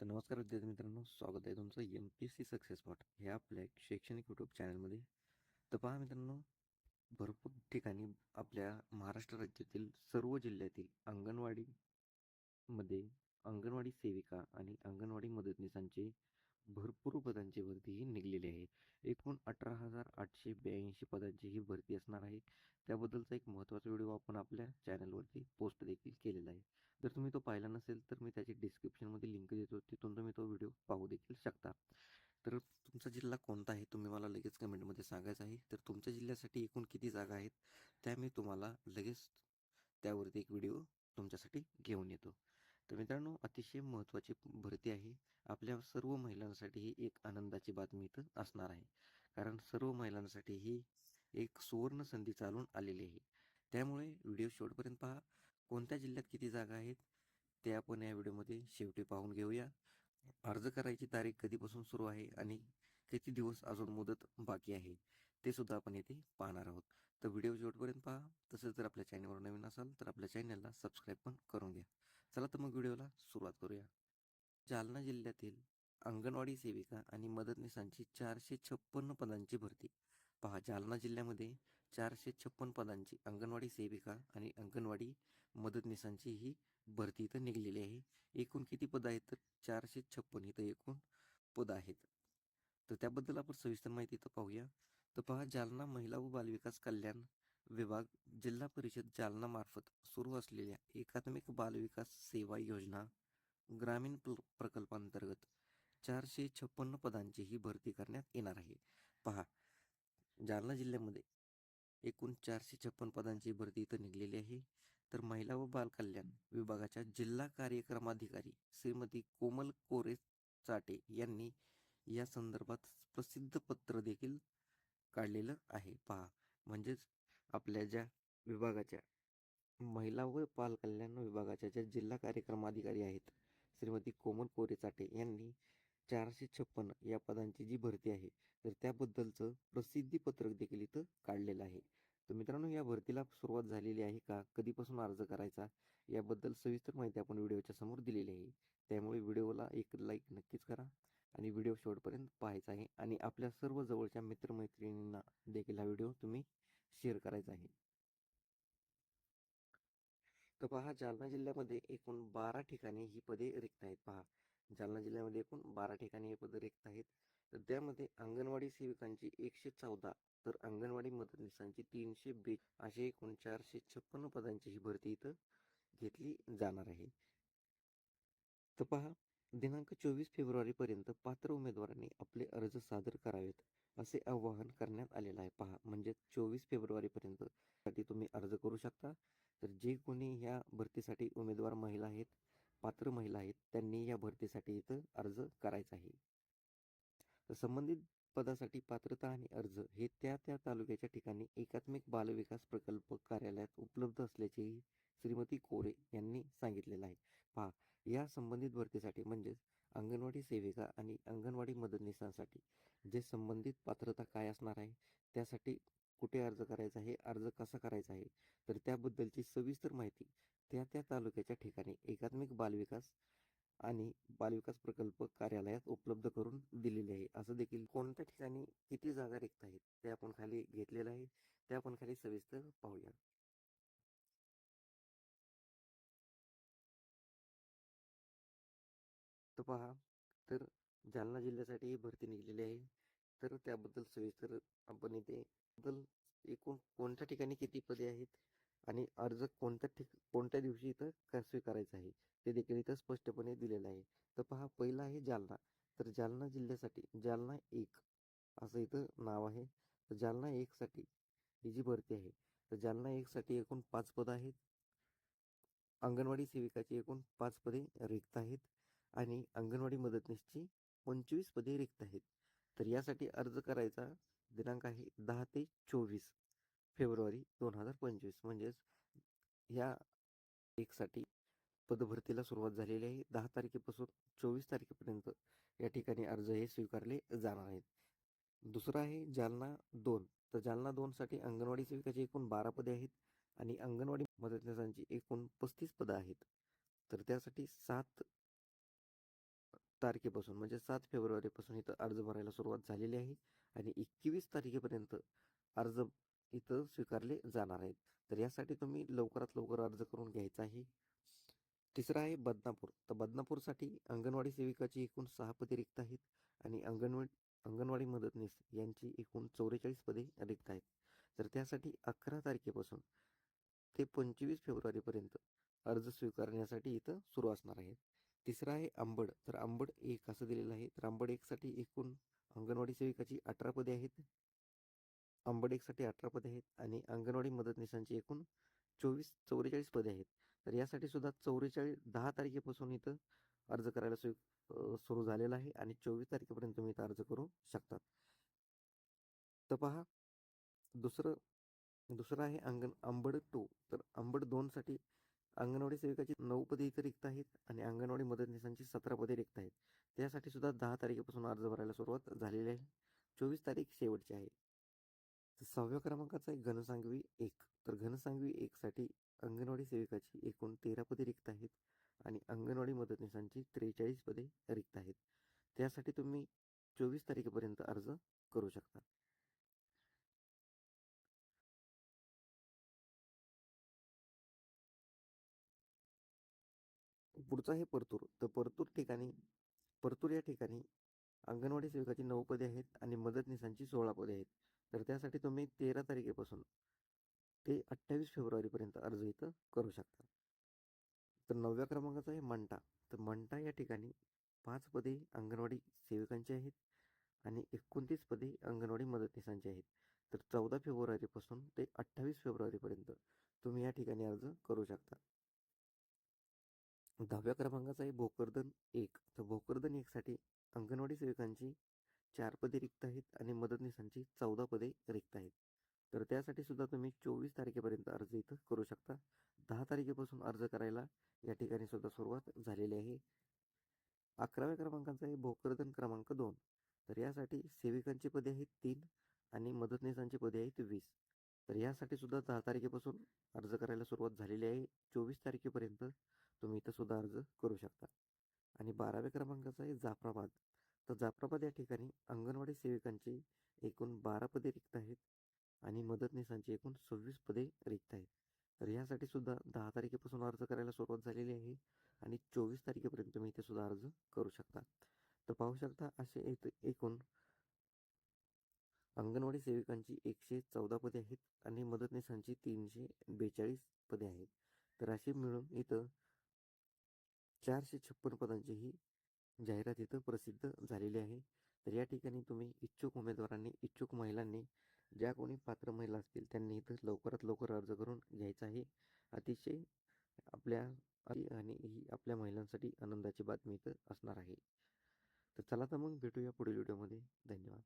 तर नमस्कार विद्यार्थी मित्रांनो, स्वागत आहे तुमचं MPSC सक्सेस स्पॉट ह्या आपल्या एक शैक्षणिक यूट्यूब चॅनलमध्ये. तर पहा मित्रांनो, भरपूर ठिकाणी आपल्या महाराष्ट्र राज्यातील सर्व जिल्ह्यातील मध्ये अंगणवाडी सेविका आणि अंगणवाडी मदतनीसांचे भरपूर पदांची भरती ही निघलेली आहे. एकूण 18,882 पदांची ही भरती असणार आहे. त्याबद्दलचा एक महत्त्वाचा व्हिडिओ आपण आपल्या चॅनलवरती पोस्ट देखील केलेला आहे. जर तुम्ही तो पाहिला नसेल तर मी त्याची डिस्क्रिप्शनमध्ये लिंक देतो, तिथून तुम्ही तो व्हिडिओ पाहू देखील शकता. तर तुमचा जिल्हा कोणता आहे तुम्ही मला लगेच कमेंटमध्ये सांगायचं आहे. तर तुमच्या जिल्ह्यासाठी एकूण किती जागा आहेत त्या मी तुम्हाला लगेच त्यावरती एक व्हिडिओ तुमच्यासाठी घेऊन येतो. तर मित्रांनो, अतिशय महत्त्वाची भरती आहे. आपल्या सर्व महिलांसाठी ही एक आनंदाची बातमी इथं असणार आहे. कारण सर्व महिलांसाठी ही एक सुवर्ण संधी चालून आलेली आहे. त्यामुळे व्हिडिओ शेवटपर्यंत पहा. कोणत्या जिल्ह्यात किती जागा आहेत ते आपण या व्हिडिओमध्ये शेवटी पाहून घेऊया. अर्ज करायची तारीख कधीपासून सुरू आहे आणि किती दिवस अजून मुदत बाकी आहे ते सुद्धा आपण येथे पाहणार आहोत. तर व्हिडिओ शेवटपर्यंत पहा. तसंच जर आपल्या चॅनलवर नवीन असाल तर आपल्या चॅनलला सबस्क्राईब पण करून घ्या. चला तर मग व्हिडिओला सुरुवात करूया. जालना जिल्ह्यातील अंगणवाडी सेविका आणि मदतनीसांची 456 पदांची भरती. पहा, जालना जिल्ह्यामध्ये 456 पदांची अंगणवाडी सेविका आणि अंगणवाडी मदतनीसांची ही भरती इथं निघलेली आहे. एकूण किती पदं आहेत तर 456 इथं एकूण पदं आहेत. तर त्याबद्दल आपण सविस्तर माहिती इथं पाहूया. तर पहा, जालना महिला व बालविकास कल्याण विभाग जिल्हा परिषद जालना मार्फत सुरू असलेल्या एकात्मिक बालविकास सेवा योजना ग्रामीण प्रकल्पांतर्गत 456 पदांची ही भरती करण्यात येणार आहे. पहा, जालना जिल्ह्यामध्ये एकूण 456 पदांची भरती इथं निघलेली आहे. तर महिला व बालकल्याण विभागाच्या जिल्हा कार्यक्रमाधिकारी श्रीमती कोमल कोरे चाटे यांनी या संदर्भात प्रसिद्ध पत्र देखील काढलेलं आहे. पहा, म्हणजेच आपल्या ज्या विभागाच्या महिला व बालकल्याण विभागाच्या ज्या जिल्हा कार्यक्रम अधिकारी आहेत श्रीमती कोमल कोरे चाटे यांनी 456 या पदांची जी भरती आहे तर त्याबद्दलचं प्रसिद्धी पत्रक देखील इथं काढलेलं आहे. तर मित्रांनो, या भरतीला सुरुवात झालेली आहे का, कधीपासून अर्ज करायचा याबद्दल सविस्तर माहिती आपण व्हिडिओच्या समोर दिलेली आहे. त्यामुळे व्हिडिओला एक लाईक नक्कीच करा आणि व्हिडिओ शेवटपर्यंत पाहायचा आहे आणि आपल्या सर्व जवळच्या मित्रमैत्रिणींना देखील हा व्हिडिओ तुम्ही शेअर करायचा आहे. तर पहा, जालना जिल्ह्यामध्ये एकूण 12 ठिकाणी ही पदे रिक्त आहेत. पहा, जालना जिल्ह्यामध्ये एकूण 12 ठिकाणी ही पदे रिक्त आहेत. तर त्यामध्ये अंगणवाडी सेविकांची 114, तर अंगणवाडी मदतनीसांची 342 असे एकूण 456 पदांची ही भरती इथं घेतली जाणार आहे. तर पहा, दिनांक 24 फेब्रुवारीपर्यंत पात्र उमेदवारांनी आपले अर्ज सादर करावेत असे आवाहन करण्यात आलेलं आहे. पहा, म्हणजे 24 फेब्रुवारीपर्यंत साठी तुम्ही अर्ज करू शकता. तर जे कोणी ह्या भरतीसाठी उमेदवार महिला आहेत, पात्र महिला आहेत, त्यांनी या भरतीसाठी इथं अर्ज करायचा आहे. तर संबंधित पदासाठी पात्रता आणि अर्ज हे त्या त्या तालुक्याच्या ठिकाणी एकात्मिक बालविकास प्रकल्प कार्यालयात उपलब्ध असल्याचेही श्रीमती कोरे यांनी सांगितलेलं आहे. पहा, या संबंधित भरतीसाठी म्हणजेच अंगणवाडी सेविका आणि अंगणवाडी मदतनीसांसाठी जे संबंधित पात्रता काय असणार आहे, त्यासाठी कुठे अर्ज करायचा आहे, अर्ज कसा करायचा आहे, तर त्याबद्दलची सविस्तर माहिती त्या त्या तालुक्याच्या ठिकाणी एकात्मिक बालविकास आणि बालविकास प्रकल्प कार्यालयात उपलब्ध करून दिलेले आहे. असं देखील कोणत्या ठिकाणी किती जागा रिक्त आहेत ते आपण खाली घेतलेलं आहे, ते आपण खाली सविस्तर पाहूया. तर पहा, तर जालना जिल्ह्यासाठी ही भरती निघलेली आहे. तर त्याबद्दल सविस्तर आपण इथे बद्दल एकूण कोणत्या ठिकाणी किती पदे आहेत आणि अर्ज कोणत्या दिवशी इथं कसे करायचं आहे ते देखील इथं स्पष्टपणे दिलेलं आहे. तर पहा, पहिला आहे जालना. तर जालना जिल्ह्यासाठी जालना 1 असं इथं नाव आहे. तर जालना 1 साठी ही जी भरती आहे, तर जालना 1 साठी एकूण 5 पदं आहेत. अंगणवाडी सेविकाची एकूण 5 पदे रिक्त आहेत आणि अंगणवाडी मदतनीसची 25 पदे रिक्त आहेत. तर यासाठी अर्ज करायचा दिनांक आहे 10 ते 24 फेब्रुवारी 2025. म्हणजेच ह्या एकसाठी पदभरतीला सुरुवात झालेली आहे. 10 तारखेपासून 24 तारखेपर्यंत या ठिकाणी अर्ज हे स्वीकारले जाणार आहेत. दुसरं आहे जालना 2. तर जालना 2 साठी अंगणवाडी सेविकाची एकूण 12 पदे आहेत आणि अंगणवाडी मदतनीसांची एकूण 35 पदं आहेत. तर त्यासाठी 7 तारखेपासून म्हणजे 7 फेब्रुवारीपासून इथं अर्ज भरायला सुरुवात झालेली आहे आणि 21 तारखेपर्यंत अर्ज इथं स्वीकारले जाणार आहेत. तर यासाठी तुम्ही लवकरात लवकर अर्ज करून घ्यायचा आहे. तिसरं आहे बदनापूर. तर बदनापूरसाठी अंगणवाडी सेविकाची एकूण 6 पदे रिक्त आहेत आणि अंगणवाडी मदतनीस यांची एकूण 44 पदे रिक्त आहेत. तर त्यासाठी 11 तारखेपासून ते 25 फेब्रुवारीपर्यंत अर्ज स्वीकारण्यासाठी इथं सुरू असणार आहे. तिसरं आहे अंबड. तर अंबड 1 असं दिलेलं आहे. तर अंबड 1 साठी एकूण अंगणवाडी सेविकाची 18 पदे आहेत. अंबड 1 साठी 18 पदे आहेत आणि अंगणवाडी मदतनीसांची एकूण 44 पदे आहेत. तर यासाठी सुद्धा 10 तारखेपासून इथं अर्ज करायला सुरू झालेला आहे आणि 24 तारखेपर्यंत तुम्ही इथं अर्ज करू शकता. तर पहा, दुसरं दुसरं आहे अंबड 2. तर अंबड 2 साठी अंगणवाडी सेविकाची 9 पदे इथं रिक्त आहेत आणि अंगणवाडी मदतनीसांची 17 पदे रिक्त आहेत. त्यासाठी सुद्धा 10 तारखेपासून अर्ज भरायला सुरुवात झालेली आहे. 24 तारीख शेवटची आहे. तर 6व्या क्रमांकाचा आहे घनसांगवी 1. तर घनसांगवी 1 साठी अंगणवाडी सेविकाची एकूण 13 पदे रिक्त आहेत आणि अंगणवाडी मदतनीसांची 43 पदे रिक्त आहेत. त्यासाठी तुम्ही 24 तारखेपर्यंत अर्ज करू शकता. पुढचं आहे परतूर. तर परतूर या ठिकाणी अंगणवाडी सेविकाची 9 पदे आहेत आणि मदतनीसांची 16 पदे आहेत. तर त्यासाठी तुम्ही 13 तारखेपासून ते 28 फेब्रुवारीपर्यंत अर्ज इथं करू शकता. तर 9व्या क्रमांकाचा आहे मंठा. तर मंठा या ठिकाणी 5 पदे अंगणवाडी सेविकांची आहेत आणि 29 पदे अंगणवाडी मदतनीसांची आहेत. तर 14 फेब्रुवारीपासून ते 28 फेब्रुवारीपर्यंत तुम्ही या ठिकाणी अर्ज करू शकता. 10व्या क्रमांकाचा आहे भोकरदन 1. तर भोकरदन 1 साठी अंगणवाडी सेविकांची 4 पदे रिक्त आहेत आणि मदतनीसांची 14 पदे रिक्त आहेत. तर त्यासाठी सुद्धा तुम्ही 24 तारखेपर्यंत अर्ज इथं करू शकता. 10 तारखेपासून अर्ज करायला या ठिकाणी सुद्धा सुरुवात झालेली आहे. 11व्या क्रमांकाचा आहे भोकरदन क्रमांक 2. तर यासाठी सेविकांची पदे आहेत 3 आणि मदतनीसांची पदे आहेत 20. तर यासाठी सुद्धा 10 तारखेपासून अर्ज करायला सुरुवात झालेली आहे. 24 तारखेपर्यंत तुम्ही इथं सुद्धा अर्ज करू शकता. आणि 12व्या क्रमांकाचा आहे जाफराबाद. तर जाफराबाद या ठिकाणी अंगणवाडी सेविकांची एकूण 12 पदे रिक्त आहेत आणि मदतनीसांची एकूण 26 पदे रिक्त आहेत. तर यासाठी सुद्धा 10 तारखेपासून अर्ज करायला सुरुवात झालेली आहे आणि 24 तारखेपर्यंत तुम्ही इथे सुद्धा अर्ज करू शकता. तर पाहू शकता असे एकूण अंगणवाडी सेविकांची 114 पदे आहेत आणि मदतनीसांची 342 पदे आहेत. तर अशी मिळून इथं 456 पदांची ही जाहिरात इथं प्रसिद्ध झालेली आहे. तर या ठिकाणी तुम्ही इच्छुक उमेदवारांनी, इच्छुक महिलांनी, ज्या कोणी पात्र महिला असतील त्यांनी इथं लवकरात लवकर अर्ज करून घ्यायचा आहे. अतिशय आपल्या आणि ही आपल्या महिलांसाठी आनंदाची बातमी इथं असणार आहे. तर चला तर मग भेटूया पुढील व्हिडिओमध्ये. धन्यवाद.